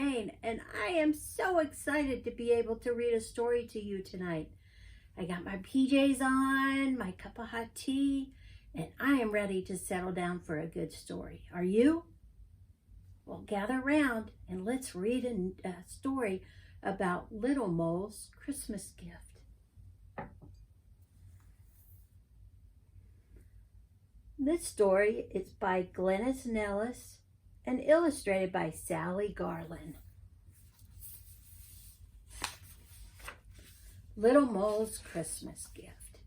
Jane, and I am so excited to be able to read a story to you tonight. I got my PJs on, my cup of hot tea, and I am ready to settle down for a good story. Are you? Well, gather around and let's read a story about Little Mole's Christmas gift. This story is by Glenys Nellist and illustrated by Sally Garland. Little Mole's Christmas gift.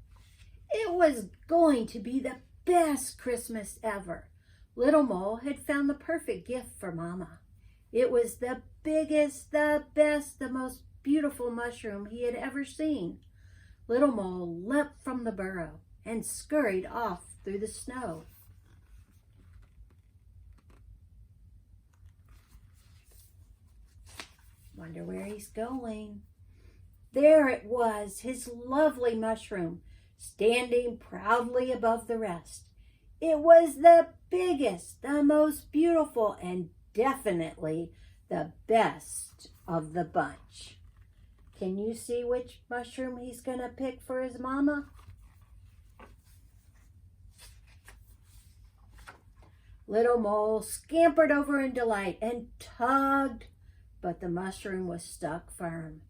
It was going to be the best Christmas ever. Little Mole had found the perfect gift for Mama. It was the biggest, the best, the most beautiful mushroom he had ever seen. Little Mole leapt from the burrow and scurried off through the snow. Wonder where he's going. There it was, his lovely mushroom, standing proudly above the rest. It was the biggest, the most beautiful, and definitely the best of the bunch. Can you see which mushroom he's going to pick for his mama? Little Mole scampered over in delight and tugged, but the mushroom was stuck firm.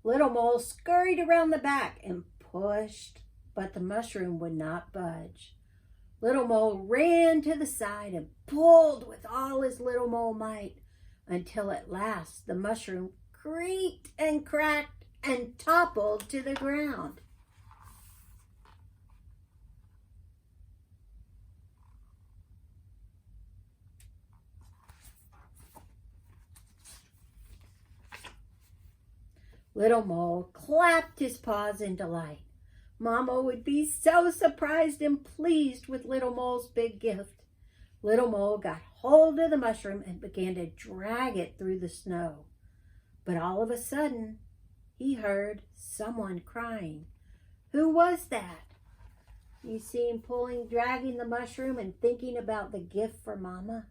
Little Mole scurried around the back and pushed, but the mushroom would not budge. Little Mole ran to the side and pulled with all his little mole might until at last the mushroom creaked and cracked and toppled to the ground. Little Mole clapped his paws in delight. Mama would be so surprised and pleased with Little Mole's big gift. Little Mole got hold of the mushroom and began to drag it through the snow. But all of a sudden, he heard someone crying. Who was that? You see him dragging the mushroom and thinking about the gift for Mama?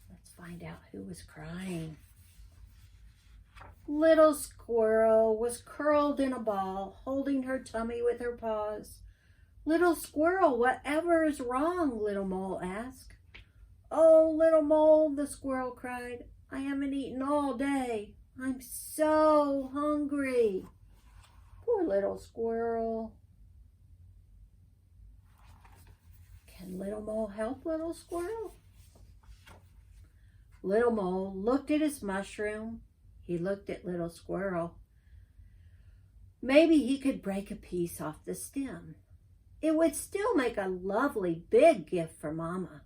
Let's find out who was crying. Little Squirrel was curled in a ball, holding her tummy with her paws. Little Squirrel, whatever is wrong? Little Mole asked. Oh, Little Mole, the squirrel cried. I haven't eaten all day. I'm so hungry. Poor little squirrel. Can Little Mole help Little Squirrel? Little Mole looked at his mushroom. He looked at Little Squirrel. Maybe he could break a piece off the stem. It would still make a lovely big gift for Mama.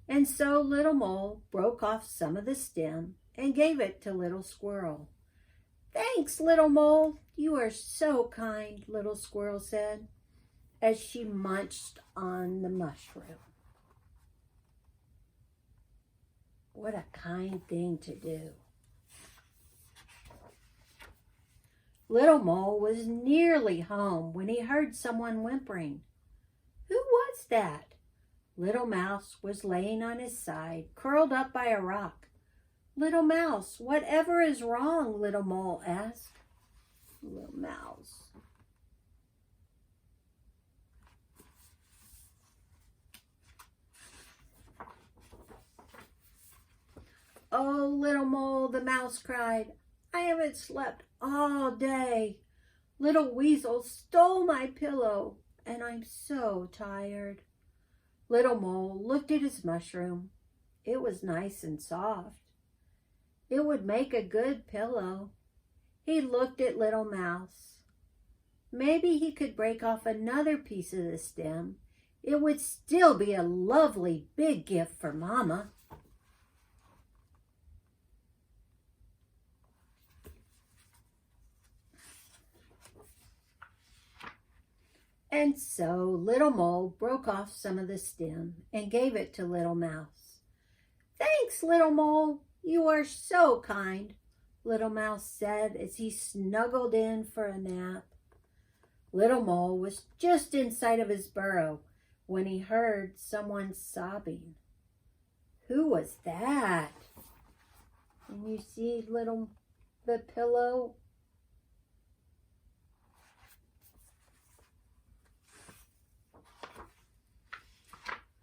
And so Little Mole broke off some of the stem and gave it to Little Squirrel. Thanks, Little Mole. You are so kind, Little Squirrel said, as she munched on the mushroom. What a kind thing to do. Little Mole was nearly home when he heard someone whimpering. Who was that? Little Mouse was laying on his side, curled up by a rock. Little Mouse, whatever is wrong? Little Mole asked. Little Mouse. Oh, Little Mole, the mouse cried. I haven't slept all day. Little Weasel stole my pillow, and I'm so tired. Little Mole looked at his mushroom. It was nice and soft. It would make a good pillow. He looked at Little Mouse. Maybe he could break off another piece of the stem. It would still be a lovely big gift for Mama. And so Little Mole broke off some of the stem and gave it to Little Mouse. Thanks, Little Mole. You are so kind, Little Mouse said as he snuggled in for a nap. Little Mole was just inside of his burrow when he heard someone sobbing. Who was that? Can you see the pillow?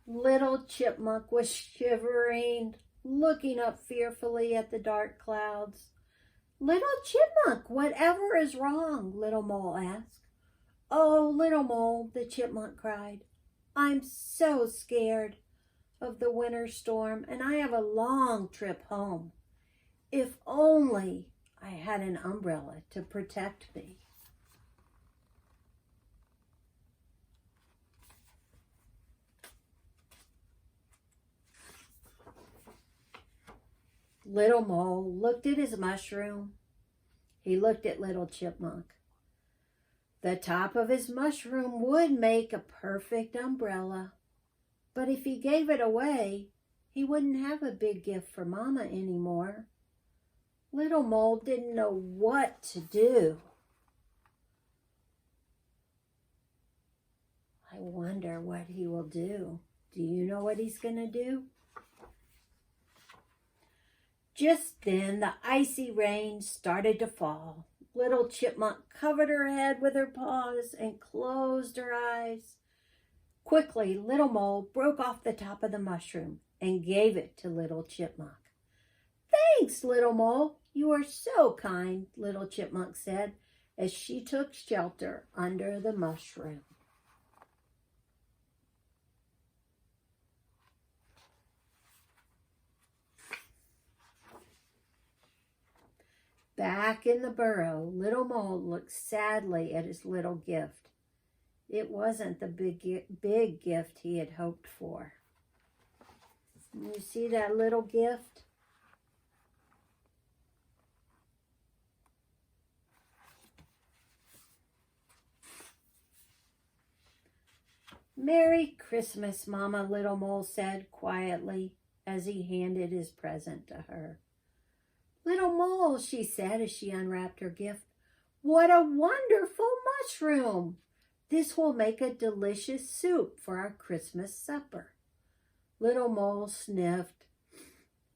Little Chipmunk was shivering, looking up fearfully at the dark clouds. Little Chipmunk, whatever is wrong? Little Mole asked. Oh, Little Mole, the Chipmunk cried. I'm so scared of the winter storm, and I have a long trip home. If only I had an umbrella to protect me. Little Mole looked at his mushroom. He looked at Little Chipmunk. The top of his mushroom would make a perfect umbrella, but if he gave it away, he wouldn't have a big gift for Mama anymore. Little Mole didn't know what to do. I wonder what he will do. Do you know what he's going to do? Just then, the icy rain started to fall. Little Chipmunk covered her head with her paws and closed her eyes. Quickly, Little Mole broke off the top of the mushroom and gave it to Little Chipmunk. Thanks, Little Mole. You are so kind, Little Chipmunk said as she took shelter under the mushroom. Back in the burrow, Little Mole looked sadly at his little gift. It wasn't the big gift he had hoped for. You see that little gift? Merry Christmas, Mama, Little Mole said quietly as he handed his present to her. Little Mole, she said as she unwrapped her gift, what a wonderful mushroom! This will make a delicious soup for our Christmas supper. Little Mole sniffed.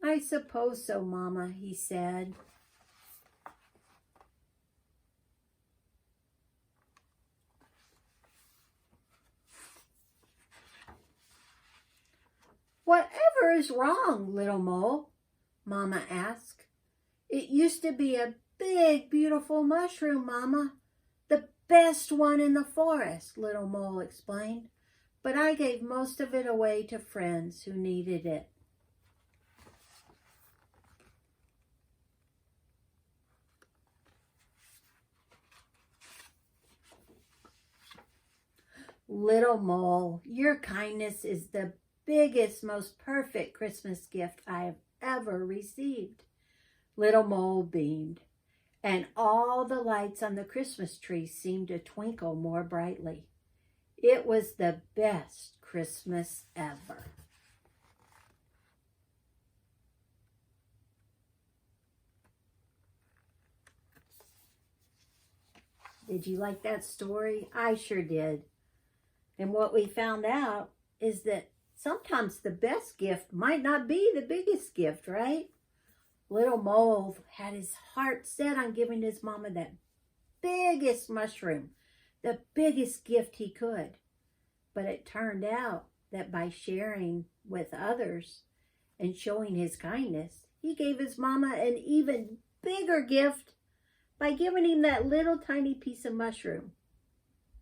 I suppose so, Mama, he said. Whatever is wrong, Little Mole? Mama asked. It used to be a big, beautiful mushroom, Mama. The best one in the forest, Little Mole explained. But I gave most of it away to friends who needed it. Little Mole, your kindness is the biggest, most perfect Christmas gift I have ever received. Little Mole beamed, and all the lights on the Christmas tree seemed to twinkle more brightly. It was the best Christmas ever. Did you like that story? I sure did. And what we found out is that sometimes the best gift might not be the biggest gift, right? Little Mole had his heart set on giving his mama that biggest mushroom, the biggest gift he could. But it turned out that by sharing with others and showing his kindness, he gave his mama an even bigger gift by giving him that little tiny piece of mushroom,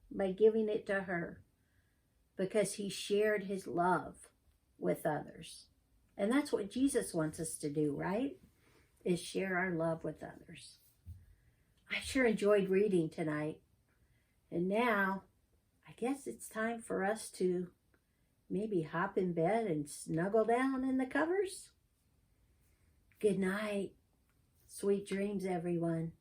by giving it to her, because he shared his love with others. And that's what Jesus wants us to do, right? Is share our love with others. I sure enjoyed reading tonight. And now, I guess it's time for us to maybe hop in bed and snuggle down in the covers. Good night. Sweet dreams, everyone.